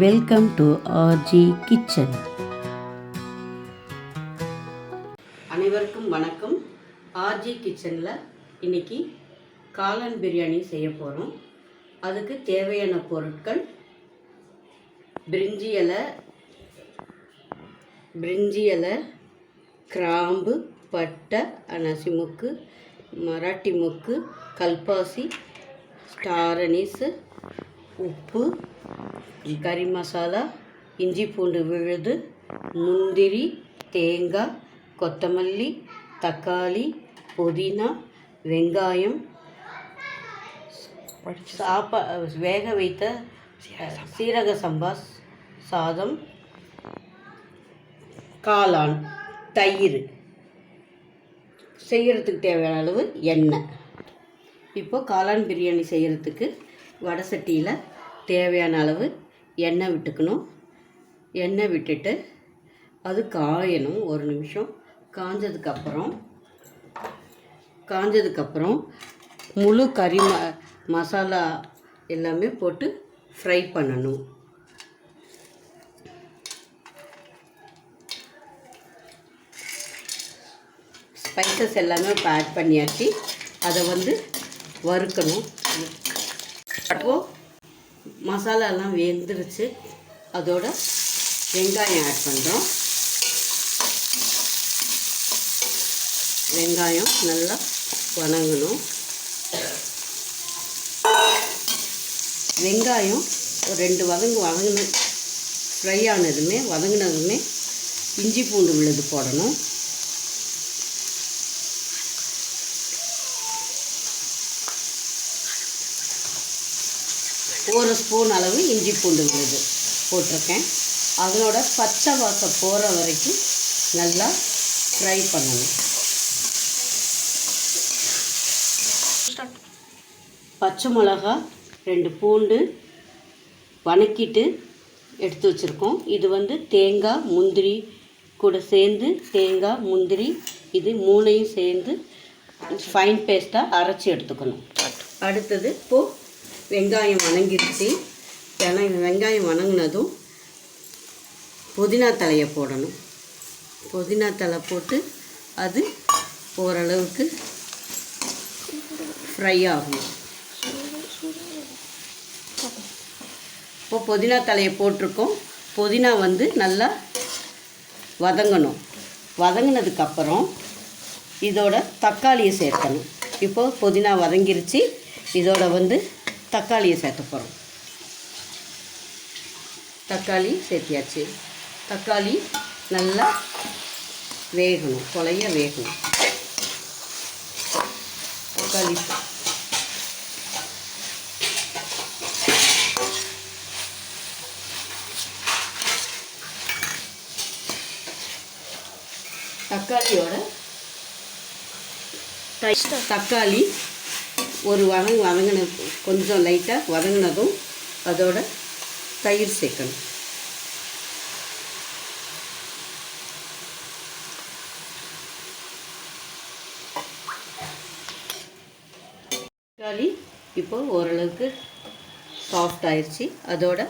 Welcome to RJ kitchen. அனைவருக்கும் வணக்கம். RJ கிச்சனில் இன்றைக்கி காளான் பிரியாணி செய்ய போகிறோம். அதுக்கு தேவையான பொருட்கள்: பிரிஞ்சி இலை, கிராம்பு, பட்டை, அனாசி மொக்கு, மராட்டி மொக்கு, கல்பாசி, ஸ்டார் அனீஸு, உப்பு, கறி மசாலா, இஞ்சி பூண்டு விழுது, முந்திரி, தேங்காய், கொத்தமல்லி, தக்காளி, புதினா, வெங்காயம், வேக வைத்த சீரக சம்பா சாதம், காளான், தயிர், செய்கிறதுக்கு தேவையான அளவு எண்ணெய். இப்போ காளான் பிரியாணி செய்கிறதுக்கு வடை சட்டியில் தேவையான அளவு எண்ணெய் விட்டுக்கணும். எண்ணெய் விட்டுட்டு அது காயணும். ஒரு நிமிஷம் காஞ்சதுக்கப்புறம் முழு கறி மசாலா எல்லாமே போட்டு ஃப்ரை பண்ணணும். ஸ்பைசஸ் எல்லாமே இப்போ ஆட் பண்ணியாச்சு. அதை வறுக்கணும். அப்போது மசாலாலாம் வெந்துருச்சு. அதோட வெங்காயம் ஆட் பண்ணுறோம். வெங்காயம் நல்லா வதங்கணும். வெங்காயம் ஒரு 2 வதங்கின ஃப்ரை வதங்கினதுமே இஞ்சி பூண்டு விழுது போடணும். ஒரு ஸ்பூன் அளவு இஞ்சி பூண்டு விழுது போட்டிருக்கேன். அதனோட பச்சை வாசம் போகிற வரைக்கும் நல்லா ஃப்ரை பண்ணணும். பச்சை மிளகா, 2 பூண்டு வதக்கிட்டு எடுத்து வச்சுருக்கோம். இது தேங்காய் முந்திரி கூட சேர்ந்து, தேங்காய் முந்திரி இது 3ஐயும் சேர்ந்து ஃபைன் பேஸ்ட்டாக அரைச்சி எடுத்துக்கணும். அடுத்தது இப்போது வெங்காயம் வதங்கிடுச்சு. ஏன்னா வெங்காயம் வதங்கினதும் புதினா தலையை போடணும். புதினா தலை போட்டு அது ஓரளவுக்கு ஃப்ரை ஆகணும். இப்போ புதினா தலையை போட்டிருக்கோம். புதினா நல்லா வதங்கணும். வதங்கினதுக்கப்புறம் இதோட தக்காளியை சேர்க்கணும். இப்போது புதினா வதங்கிருச்சு. இதோட தக்காளியை சேர்த்த போகிறோம். தக்காளி சேர்த்தியாச்சு. தக்காளி நல்லா வேகணும், கொலைய வேகணும். தக்காளி ஒரு வதங்கின கொஞ்சம் லைட்டாக வதங்கினதும் அதோட தயிர் சேர்க்கணும். தக்காளி இப்போ ஓரளவுக்கு சாஃப்ட் ஆயிடுச்சு. அதோட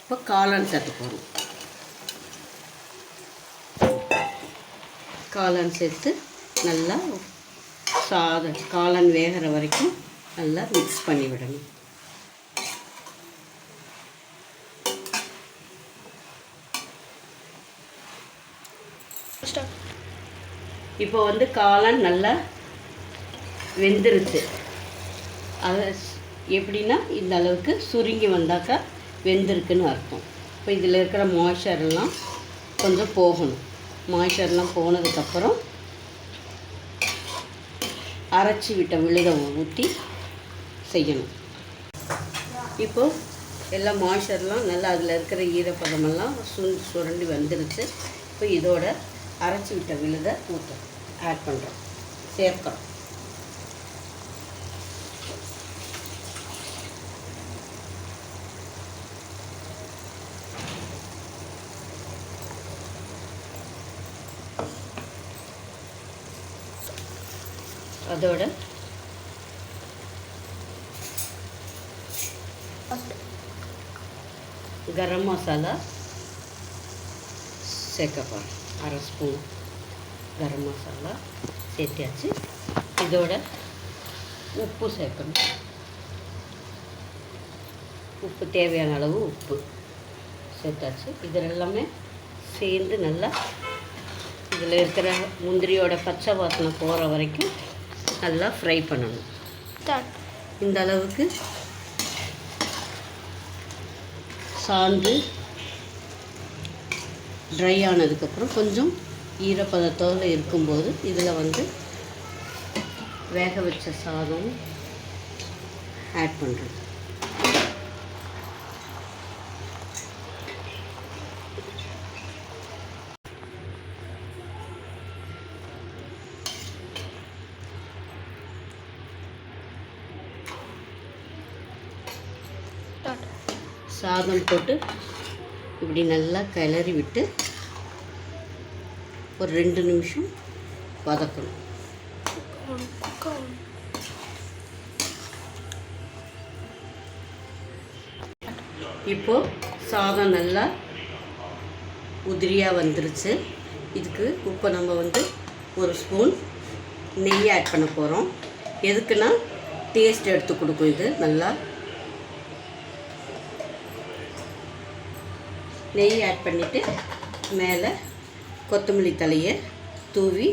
இப்போ காளான் சேர்த்து போகணும். காளான் சேர்த்து நல்லா காளான் வேகிற வரைக்கும் நல்லா மிக்ஸ் பண்ணி விடணும். இப்போ காளான் நல்லா வெந்துருச்சு. அது எப்படின்னா இந்த அளவுக்கு சுருங்கி வந்தாக்கா வெந்திருக்குன்னு அர்த்தம். இப்போ இதில் இருக்கிற மாய்ச்சர்லாம் கொஞ்சம் போகணும். மாய்ச்சர்லாம் போனதுக்கப்புறம் அரைச்சி விட்ட விழுதை ஊற்றி செய்யணும். இப்போது எல்லா மாய்ச்சர்லாம் நல்லா அதில் இருக்கிற ஈரப்பதமெல்லாம் சுரண்டி வந்துருச்சு. இப்போ இதோட அரைச்சி விட்ட விழுதை ஆட் பண்ணுறோம், சேர்க்கிறோம். அதோட கரம் மசாலா சேர்க்கப்போம். 1/2 ஸ்பூன் கரம் மசாலா சேர்த்தியாச்சு. இதோட உப்பு சேர்க்கணும். உப்பு தேவையான அளவு உப்பு சேர்த்தாச்சு. இதில் எல்லாமே சேர்ந்து நல்லா இதில் இருக்கிற முந்திரியோட பச்சை வாசனை போகிற வரைக்கும் நல்லா ஃப்ரை பண்ணணும். இந்த அளவுக்கு சாந்து ட்ரை ஆனதுக்கப்புறம் கொஞ்சம் ஈரப்பதத்தோடு இருக்கும்போது இதில் வந்து வேக வச்ச சாதம் ஆட் பண்ணுறேன். சாதம் போட்டு இப்படி நல்லா கிளறி விட்டு ஒரு 2 நிமிஷம் வதக்கணும். இப்போது சாதம் நல்லா உதிரியாக வந்துருச்சு. இதுக்கு இப்போ நம்ம வந்து 1 ஸ்பூன் நெய் ஆட் பண்ண போகிறோம். எதுக்குன்னா டேஸ்ட் எடுத்து கொடுக்கும். இது நல்லா நெய் ஆட் பண்ணிவிட்டு மேலே கொத்தமல்லி தலையை தூவி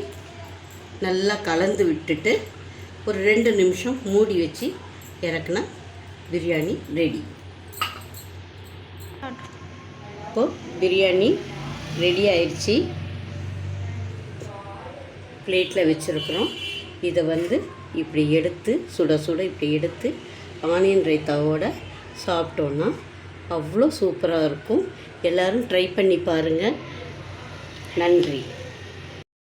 நல்லா கலந்து விட்டுட்டு ஒரு 2 நிமிஷம் மூடி வச்சு இறக்குனா பிரியாணி ரெடி. இப்போது பிரியாணி ரெடி ஆயிடுச்சு. பிளேட்டில் வச்சுருக்குறோம். இதை வந்து இப்படி எடுத்து சுட சுட இப்படி எடுத்து ஆனியன் ரைத்தாவோடு சாப்பிட்டோன்னா அவ்வளோ சூப்பராக இருக்கும். எல்லோரும் ட்ரை பண்ணி பாருங்கள். நன்றி.